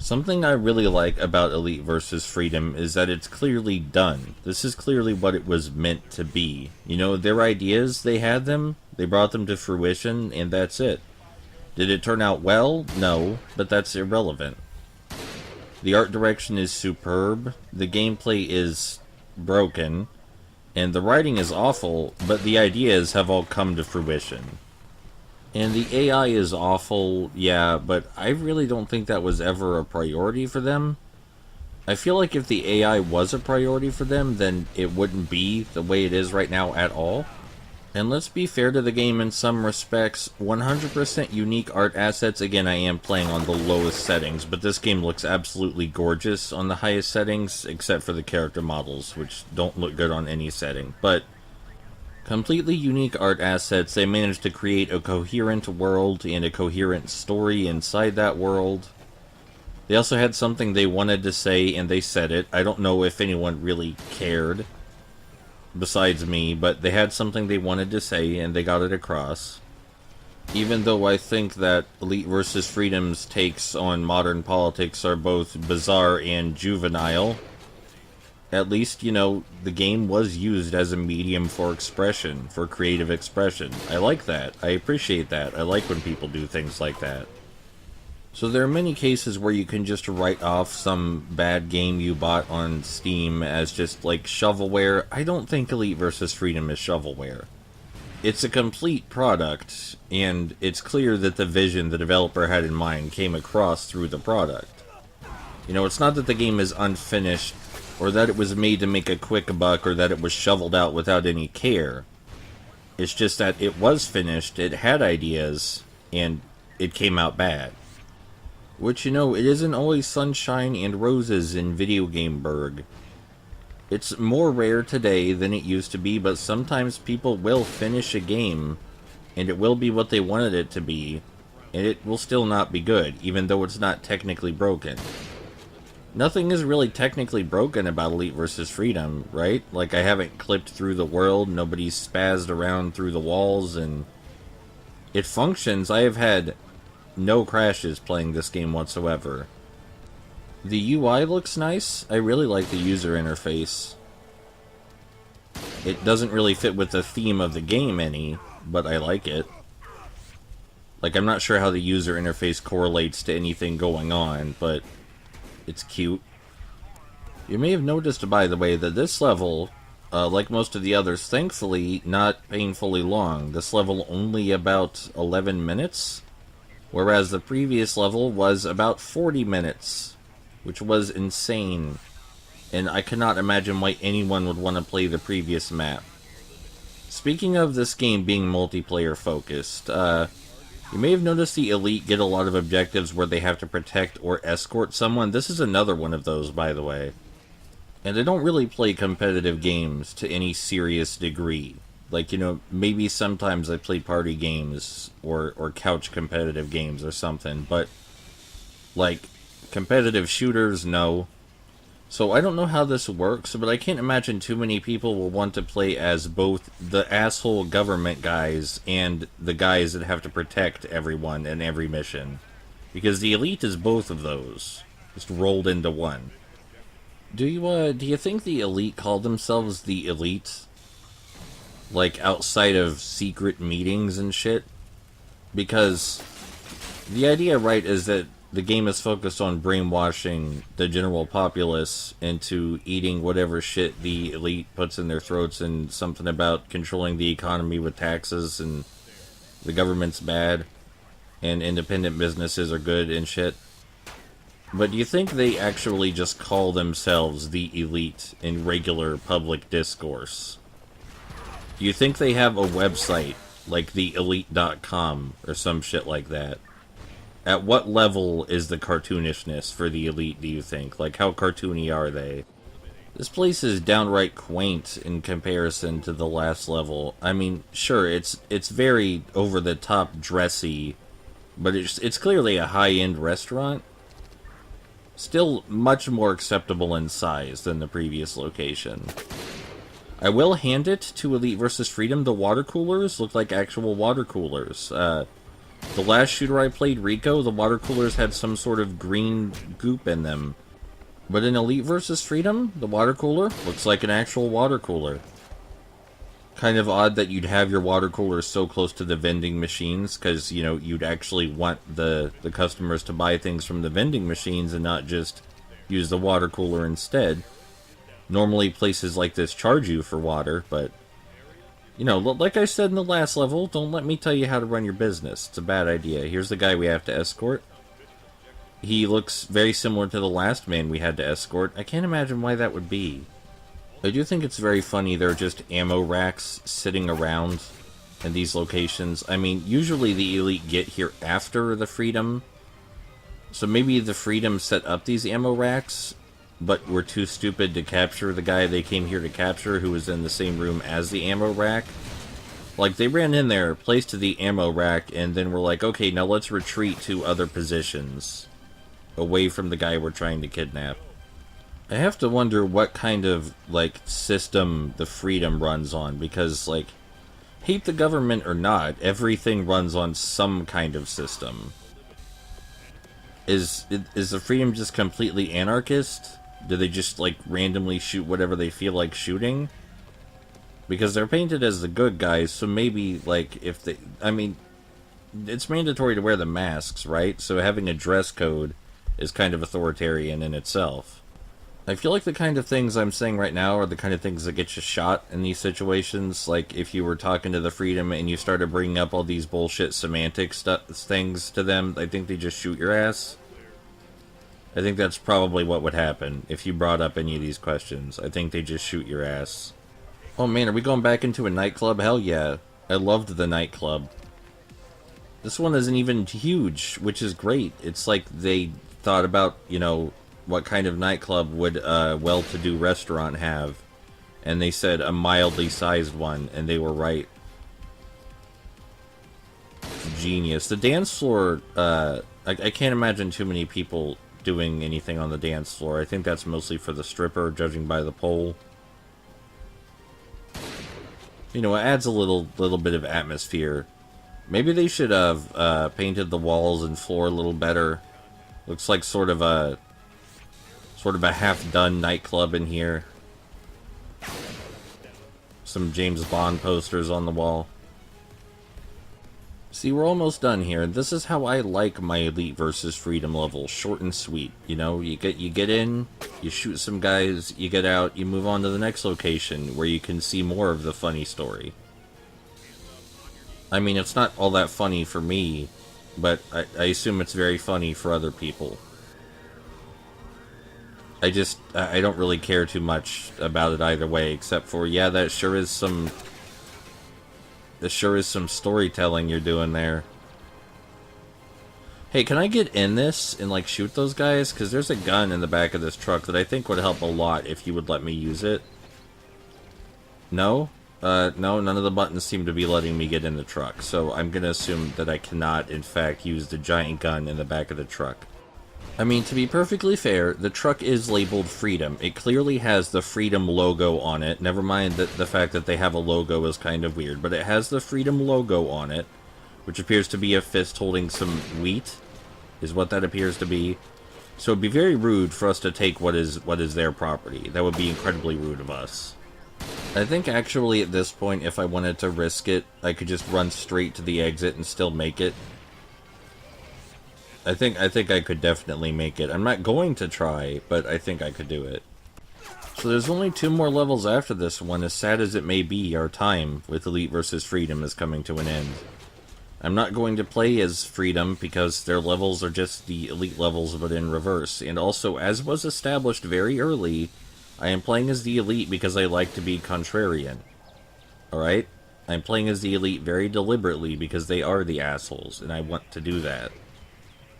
Something I really like about Elite versus Freedom is that it's clearly done. This is clearly what it was meant to be. You know, their ideas, they had them, they brought them to fruition, and that's it. Did it turn out well? No, but that's irrelevant. The art direction is superb, the gameplay is broken, and the writing is awful, but the ideas have all come to fruition. And the AI is awful, yeah, but I really don't think that was ever a priority for them. I feel like if the AI was a priority for them, then it wouldn't be the way it is right now at all. And let's be fair to the game in some respects, 100% unique art assets. Again, I am playing on the lowest settings, but this game looks absolutely gorgeous on the highest settings, except for the character models, which don't look good on any setting. But completely unique art assets, they managed to create a coherent world and a coherent story inside that world. They also had something they wanted to say, and they said it. I don't know if anyone really cared besides me, but they had something they wanted to say, and they got it across. Even though I think that Elite vs. Freedom's takes on modern politics are both bizarre and juvenile, at least, you know, the game was used as a medium for expression, for creative expression. I like that. I appreciate that. I like when people do things like that. So there are many cases where you can just write off some bad game you bought on Steam as just like shovelware. I don't think Elite vs. Freedom is shovelware. It's a complete product, and it's clear that the vision the developer had in mind came across through the product. You know, it's not that the game is unfinished, or that it was made to make a quick buck, or that it was shoveled out without any care. It's just that it was finished, it had ideas, and it came out bad. Which, you know, it isn't always sunshine and roses in video game burg. It's more rare today than it used to be, but sometimes people will finish a game, and it will be what they wanted it to be, and it will still not be good, even though it's not technically broken. Nothing is really technically broken about Elite vs. Freedom, right? Like, I haven't clipped through the world, nobody's spazzed around through the walls, and it functions. I have had no crashes playing this game whatsoever. The UI looks nice. I really like the user interface. It doesn't really fit with the theme of the game any, but I like it. Like, I'm not sure how the user interface correlates to anything going on, but it's cute. You may have noticed, by the way, that this level, like most of the others, thankfully not painfully long. This level only about 11 minutes, whereas the previous level was about 40 minutes, which was insane. And I cannot imagine why anyone would want to play the previous map. Speaking of this game being multiplayer focused, you may have noticed the Elite get a lot of objectives where they have to protect or escort someone. This is another one of those, by the way. And I don't really play competitive games to any serious degree. Like, you know, maybe sometimes I play party games or couch competitive games or something, but like competitive shooters, no. So I don't know how this works, but I can't imagine too many people will want to play as both the asshole government guys and the guys that have to protect everyone in every mission. Because the Elite is both of those, just rolled into one. Do you think the Elite call themselves the Elite? Like, outside of secret meetings and shit? Because the idea, right, is that the game is focused on brainwashing the general populace into eating whatever shit the Elite puts in their throats, and something about controlling the economy with taxes, and the government's bad, and independent businesses are good and shit. But do you think they actually just call themselves the Elite in regular public discourse? Do you think they have a website, like theelite.com, or some shit like that? At what level is the cartoonishness for the Elite, do you think? Like, how cartoony are they? This place is downright quaint in comparison to the last level. I mean, sure, it's very over-the-top dressy, but it's clearly a high-end restaurant. Still much more acceptable in size than the previous location. I will hand it to Elite vs. Freedom. The water coolers look like actual water coolers. The last shooter I played, Rico, the water coolers had some sort of green goop in them. But in Elite vs. Freedom, the water cooler looks like an actual water cooler. Kind of odd that you'd have your water cooler so close to the vending machines, because, you know, you'd actually want the customers to buy things from the vending machines and not just use the water cooler instead. Normally places like this charge you for water, but, you know, like I said in the last level, don't let me tell you how to run your business. It's a bad idea. Here's the guy we have to escort. He looks very similar to the last man we had to escort. I can't imagine why that would be. I do think it's very funny there are just ammo racks sitting around in these locations. I mean, usually the Elite get here after the Freedom. So maybe the Freedom set up these ammo racks, but were too stupid to capture the guy they came here to capture who was in the same room as the ammo rack. Like, they ran in there, placed the ammo rack, and then were like, okay, now let's retreat to other positions, away from the guy we're trying to kidnap. I have to wonder what kind of, like, system the Freedom runs on, because, like, hate the government or not, everything runs on some kind of system. Is the Freedom just completely anarchist? Do they just, like, randomly shoot whatever they feel like shooting? Because they're painted as the good guys, so maybe, like, if they... I mean, it's mandatory to wear the masks, right? So having a dress code is kind of authoritarian in itself. I feel like the kind of things I'm saying right now are the kind of things that get you shot in these situations. Like, if you were talking to the Freedom and you started bringing up all these bullshit semantic things to them, I think they just shoot your ass. I think that's probably what would happen if you brought up any of these questions. I think they just shoot your ass. Oh man, are we going back into a nightclub? Hell yeah. I loved the nightclub. This one isn't even huge, which is great. It's like they thought about, you know, what kind of nightclub would a well-to-do restaurant have, and they said a mildly sized one, and they were right. Genius. The dance floor, I can't imagine too many people doing anything on the dance floor. I think that's mostly for the stripper, judging by the pole. You know, it adds a little bit of atmosphere. Maybe they should have painted the walls and floor a little better. Looks like sort of a half-done nightclub in here. Some James Bond posters on the wall. See, we're almost done here. This is how I like my Elite versus Freedom level. Short and sweet. You know, you get in, you shoot some guys, you get out, you move on to the next location where you can see more of the funny story. I mean, it's not all that funny for me, but I assume it's very funny for other people. I don't really care too much about it either way, except for, yeah, that sure is some storytelling you're doing there. Hey, can I get in this and, like, shoot those guys? Because there's a gun in the back of this truck that I think would help a lot if you would let me use it. No? No, none of the buttons seem to be letting me get in the truck, so I'm gonna assume that I cannot, in fact, use the giant gun in the back of the truck. I mean, to be perfectly fair, the truck is labeled Freedom. It clearly has the Freedom logo on it. Never mind that the fact that they have a logo is kind of weird, but it has the Freedom logo on it, which appears to be a fist holding some wheat, is what that appears to be. So it'd be very rude for us to take what is their property. That would be incredibly rude of us. I think actually at this point, if I wanted to risk it, I could just run straight to the exit and still make it. I think I could definitely make it. I'm not going to try, but I think I could do it. So there's only 2 more levels after this one. As sad as it may be, our time with Elite vs. Freedom is coming to an end. I'm not going to play as Freedom because their levels are just the Elite levels but in reverse. And also, as was established very early, I am playing as the Elite because I like to be contrarian. Alright? I'm playing as the Elite very deliberately because they are the assholes, and I want to do that.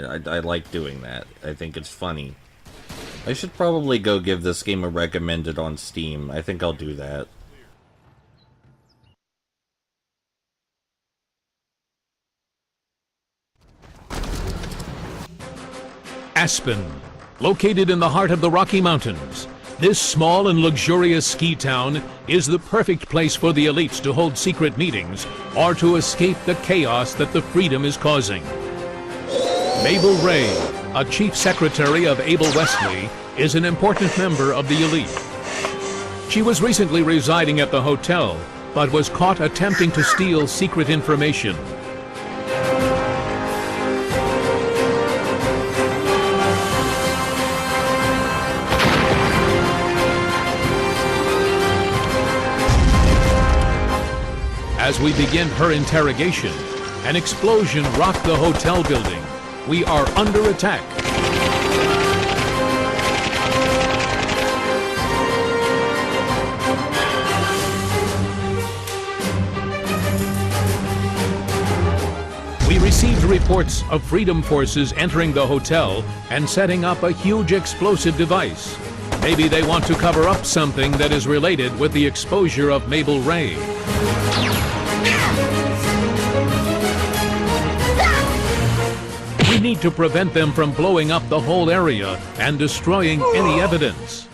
I like doing that. I think it's funny. I should probably go give this game a recommended on Steam. I think I'll do that. Aspen, located in the heart of the Rocky Mountains, This small and luxurious ski town is the perfect place for the elites to hold secret meetings or to escape the chaos that the Freedom is causing. Mabel Ray, a chief secretary of Abel Wesley, is an important member of the elite. She was recently residing at the hotel, but was caught attempting to steal secret information. As we begin her interrogation, an explosion rocked the hotel building. We are under attack. We received reports of Freedom forces entering the hotel and setting up a huge explosive device. Maybe they want to cover up something that is related with the exposure of Mabel Ray. We need to prevent them from blowing up the whole area and destroying any evidence.